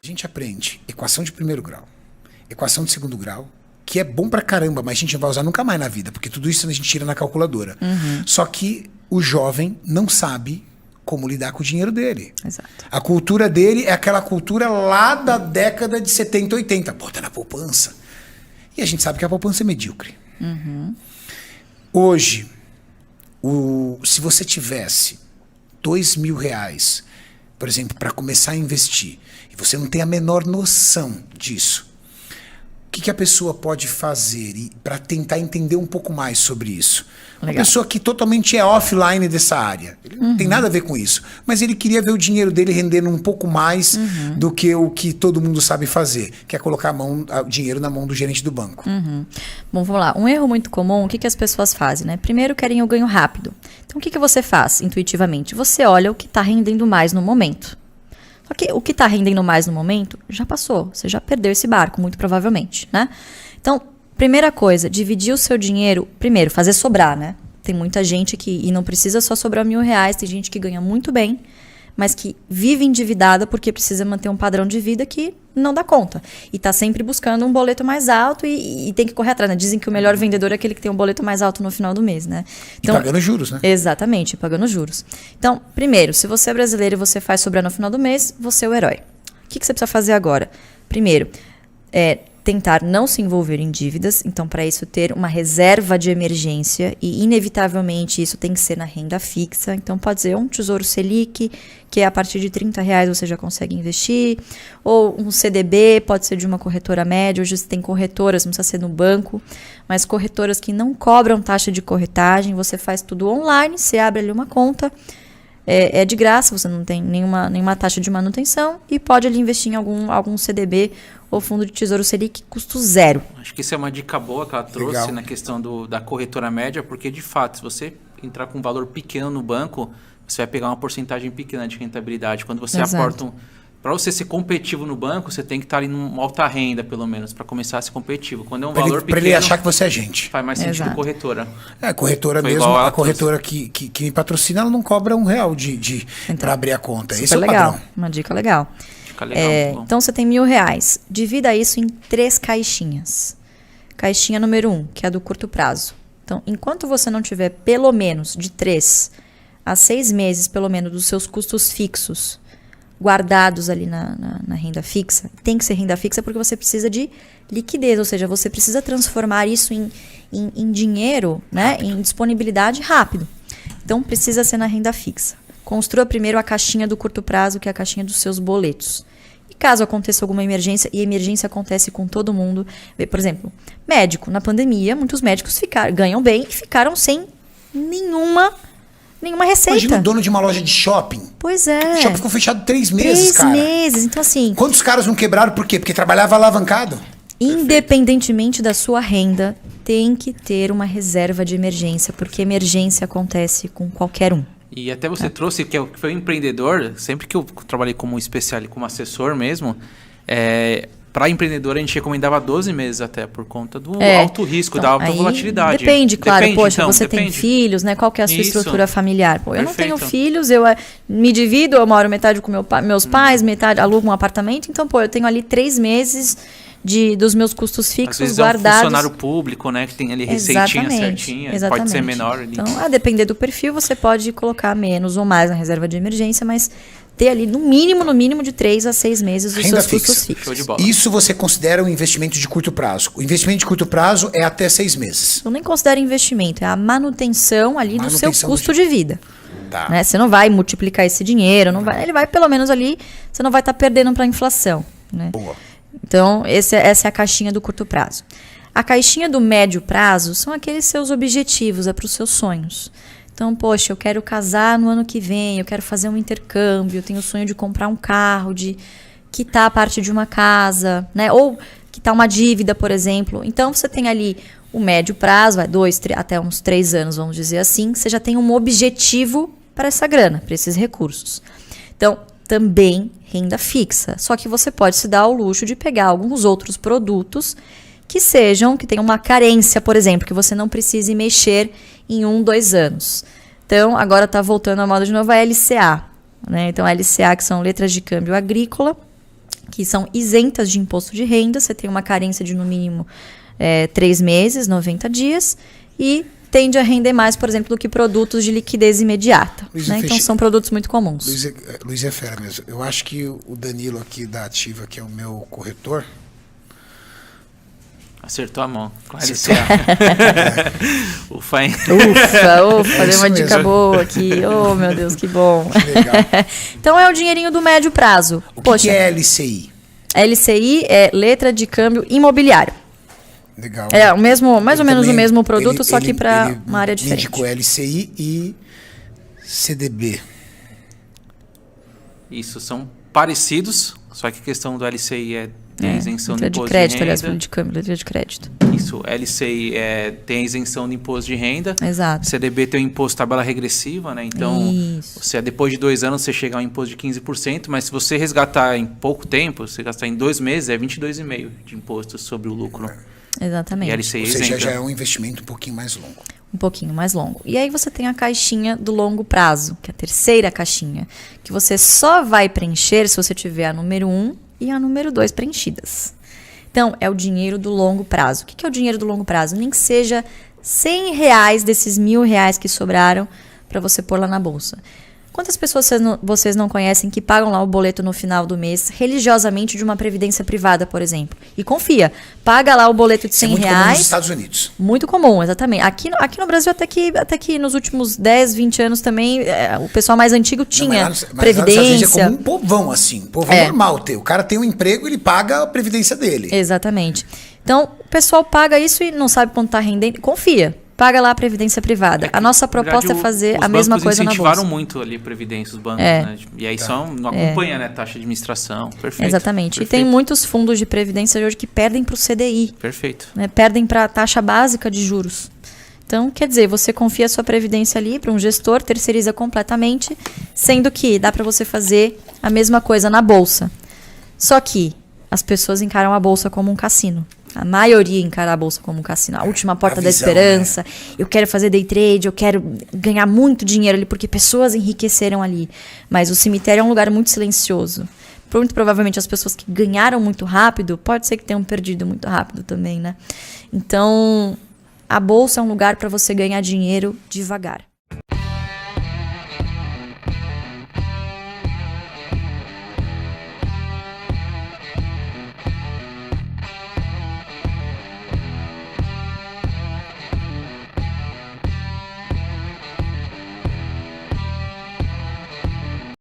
A gente aprende equação de primeiro grau, equação de segundo grau, que é bom pra caramba, mas a gente não vai usar nunca mais na vida, porque tudo isso a gente tira na calculadora. Só que o jovem não sabe como lidar com o dinheiro dele. Exato. A cultura dele é aquela cultura lá da década de 70, 80. Pô, tá na poupança. E a gente sabe que a poupança é medíocre. Hoje, se você tivesse R$2.000, por exemplo, para começar a investir, e você não tem a menor noção disso, o que a pessoa pode fazer para tentar entender um pouco mais sobre isso? Uma pessoa que totalmente é offline dessa área. Ele não tem nada a ver com isso. Mas ele queria ver o dinheiro dele rendendo um pouco mais do que o que todo mundo sabe fazer, que é colocar o dinheiro na mão do gerente do banco. Bom, vamos lá. Um erro muito comum, o que as pessoas fazem, né? Primeiro, querem o ganho rápido. Então, o que você faz intuitivamente? Você olha o que está rendendo mais no momento. Só que o que está rendendo mais no momento já passou. Você já perdeu esse barco, muito provavelmente, né? Então, primeira coisa, dividir o seu dinheiro, primeiro, fazer sobrar, né? Tem muita gente e não precisa só sobrar R$1.000, tem gente que ganha muito bem, mas que vive endividada porque precisa manter um padrão de vida que não dá conta. E está sempre buscando um boleto mais alto e tem que correr atrás, né? Dizem que o melhor vendedor é aquele que tem um boleto mais alto no final do mês, né? Então, e pagando juros, né? Exatamente, pagando juros. Então, primeiro, se você é brasileiro e você faz sobrar no final do mês, você é o herói. O que você precisa fazer agora? Primeiro, tentar não se envolver em dívidas, então para isso ter uma reserva de emergência e inevitavelmente isso tem que ser na renda fixa, então pode ser um Tesouro Selic, que a partir de R$30 você já consegue investir, ou um CDB, pode ser de uma corretora média, hoje você tem corretoras, não precisa ser no banco, mas corretoras que não cobram taxa de corretagem, você faz tudo online, você abre ali uma conta, é de graça, você não tem nenhuma taxa de manutenção e pode ali investir em algum CDB ou fundo de Tesouro Selic, custo zero. Acho que isso é uma dica boa que ela trouxe. Legal. Na questão da corretora média, porque de fato, se você entrar com um valor pequeno no banco, você vai pegar uma porcentagem pequena de rentabilidade. Quando você aporta para você ser competitivo no banco, você tem que estar ali numa alta renda, pelo menos, para começar a ser competitivo. Quando é um valor pequeno... Para ele achar que você é gente. Faz mais sentido corretora. Corretora foi mesmo. A corretora que me patrocina, ela não cobra R$1 para abrir a conta. Esse é o legal. Padrão. Uma dica legal. Então, você tem R$1.000. Divida isso em 3 caixinhas. Caixinha número 1, que é a do curto prazo. Então, enquanto você não tiver pelo menos de 3 a 6 meses, pelo menos, dos seus custos fixos guardados ali na renda fixa, tem que ser renda fixa porque você precisa de liquidez, ou seja, você precisa transformar isso em dinheiro, né, em disponibilidade rápido. Então, precisa ser na renda fixa. Construa primeiro a caixinha do curto prazo, que é a caixinha dos seus boletos. E caso aconteça alguma emergência, e emergência acontece com todo mundo, por exemplo, médico, na pandemia, muitos médicos ganham bem e ficaram sem nenhuma receita. Imagina o dono de uma loja de shopping. Pois é. O shopping ficou fechado 3 meses, cara. 3 meses, então assim... Quantos caras não quebraram por quê? Porque trabalhava alavancado. Independentemente da sua renda, tem que ter uma reserva de emergência, porque emergência acontece com qualquer um. E até você trouxe que foi um empreendedor, sempre que eu trabalhei como especialista, como assessor mesmo, para empreendedor a gente recomendava 12 meses até, por conta do alto risco, da alta volatilidade. Depende, claro. Você tem filhos, né? Qual que é a sua estrutura familiar? Eu não tenho filhos, eu me divido, eu moro metade com meus pais, metade alugo um apartamento, então, eu tenho ali 3 meses dos meus custos fixos às vezes guardados. É um funcionário público, né? Que tem ali receitinha certinha. Exatamente. Pode ser menor ali. Então, a depender do perfil, você pode colocar menos ou mais na reserva de emergência, mas ter ali no mínimo de 3 a 6 meses os seus custos fixos. Show de bola. Isso você considera um investimento de curto prazo. O investimento de curto prazo é até 6 meses. Eu nem considero investimento, é a manutenção ali do seu custo de vida. Tá. Né? Você não vai multiplicar esse dinheiro, ele vai pelo menos ali, você não vai estar perdendo para a inflação. Né? Boa. Então, essa é a caixinha do curto prazo. A caixinha do médio prazo são aqueles seus objetivos, para os seus sonhos. Então, poxa, eu quero casar no ano que vem, eu quero fazer um intercâmbio, eu tenho o sonho de comprar um carro, de quitar parte de uma casa, né? Ou quitar uma dívida, por exemplo. Então, você tem ali o médio prazo, até uns 3 anos, vamos dizer assim, você já tem um objetivo para essa grana, para esses recursos. Então, também renda fixa. Só que você pode se dar ao luxo de pegar alguns outros produtos que tenham uma carência, por exemplo, que você não precise mexer em 1, 2 anos. Então, agora está voltando à moda de novo a LCA. Né? Então, a LCA, que são letras de câmbio agrícola, que são isentas de imposto de renda. Você tem uma carência de no mínimo 3 meses, 90 dias, e tende a render mais, por exemplo, do que produtos de liquidez imediata. Né? Então são produtos muito comuns. Luiz é fera mesmo. Eu acho que o Danilo aqui da Ativa, que é o meu corretor, acertou a mão com a LCA. Ufa, hein? Ufa, deu uma dica boa aqui. Oh, meu Deus, que bom. Que legal. Então é o dinheirinho do médio prazo. O que é LCI? LCI é letra de câmbio imobiliário. Legal. É o mesmo, mais ou menos o mesmo produto, só que para uma área diferente. Indicou LCI e CDB. Isso, são parecidos, só que a questão do LCI tem isenção de imposto de crédito, de renda. aliás, de câmbio, letra de crédito. Isso, LCI tem isenção de imposto de renda. Exato. CDB tem o imposto tabela regressiva, né? Então, depois de 2 anos, você chega a um imposto de 15%, mas se você resgatar em pouco tempo, você gastar em 2 meses, é 22,5% de imposto sobre o lucro. Exatamente. E LCI Ou seja, já é um investimento um pouquinho mais longo. Um pouquinho mais longo. E aí você tem a caixinha do longo prazo, que é a terceira caixinha, que você só vai preencher se você tiver a número 1 e a número 2 preenchidas. Então, é o dinheiro do longo prazo. O que é o dinheiro do longo prazo? Nem que seja R$100 desses R$1.000 que sobraram para você pôr lá na bolsa. Quantas pessoas vocês não conhecem que pagam lá o boleto no final do mês, religiosamente, de uma previdência privada, por exemplo? E confia, paga lá o boleto de R$100. Muito comum nos Estados Unidos. Muito comum, exatamente. Aqui no Brasil, até que nos últimos 10, 20 anos também, o pessoal mais antigo tinha previdência. Mas é como um povão, assim. Um povão normal ter. O cara tem um emprego, ele paga a previdência dele. Exatamente. Então, o pessoal paga isso e não sabe quanto está rendendo. Confia. Paga lá a previdência privada. A nossa proposta é fazer a mesma coisa na bolsa. Os bancos incentivaram muito ali a previdência, os bancos, né? E aí não acompanha, né? Taxa de administração. Perfeito. Exatamente. Perfeito. E tem muitos fundos de previdência hoje que perdem para o CDI. Perfeito. Né? Perdem para a taxa básica de juros. Então, quer dizer, você confia a sua previdência ali para um gestor, terceiriza completamente, sendo que dá para você fazer a mesma coisa na bolsa. Só que as pessoas encaram a bolsa como um cassino. A maioria encara a bolsa como um cassino. A última porta da esperança. Né? Eu quero fazer day trade, eu quero ganhar muito dinheiro ali, porque pessoas enriqueceram ali. Mas o cemitério é um lugar muito silencioso. Muito provavelmente as pessoas que ganharam muito rápido, pode ser que tenham perdido muito rápido também, né? Então, a bolsa é um lugar para você ganhar dinheiro devagar.